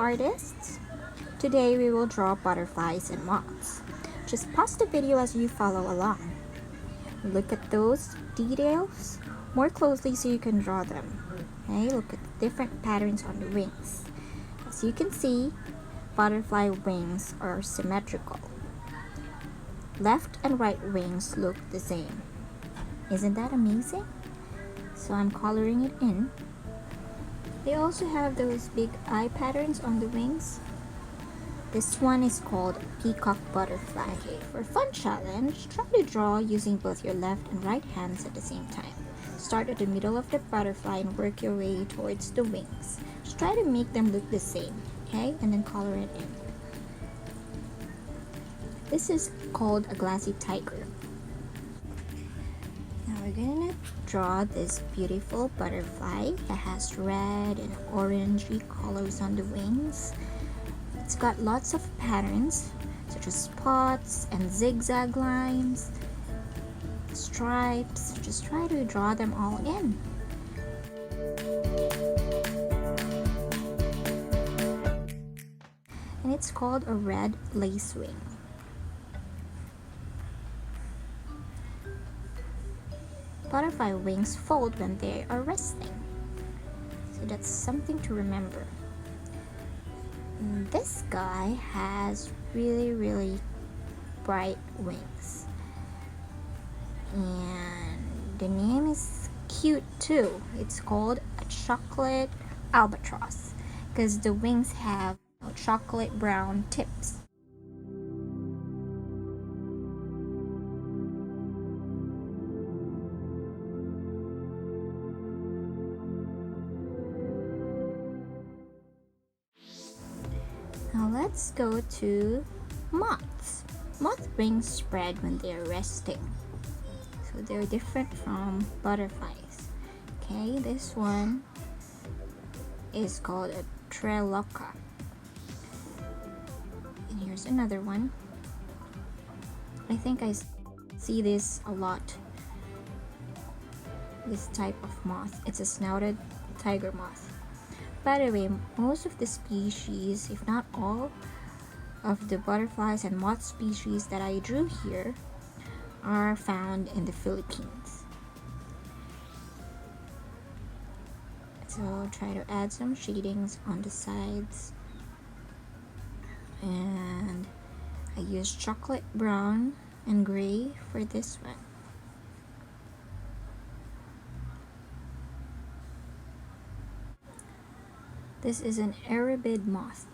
artists! Today we will draw butterflies and moths. Just pause the video as you follow along. Look at those details more closely so you can draw them. Okay, look at the different patterns on the wings. As you can see, butterfly wings are symmetrical. Left and right wings look the same. Isn't that amazing? So I'm coloring it in. They also have those big eye patterns on the wings. This one is called peacock butterfly. Okay, for a fun challenge, try to draw using both your left and right hands at the same time. Start at the middle of the butterfly and work your way towards the wings. Just try to make them look the same, okay? And then color it in. This is called a glassy tiger. Now we're gonna draw this beautiful butterfly that has red and orangey colors on the wings. It's got lots of patterns such as spots and zigzag lines, stripes. Just try to draw them all in. And it's called a red lacewing. Butterfly wings fold when they are resting, so that's something to remember. And this guy has really bright wings, and the name is cute too. It's called a chocolate albatross because the wings have chocolate brown tips. Now let's go to moths. Moth wings spread when they are resting, so they're different from butterflies. Okay, this one is called a treloca. And here's another one. I think I see this a lot. This type of moth. It's a snouted tiger moth. By the way, most of the species, if not all, of the butterflies and moth species that I drew here are found in the Philippines. So try to add some shadings on the sides. And I used chocolate brown and gray for this one. This is an Arabid moth.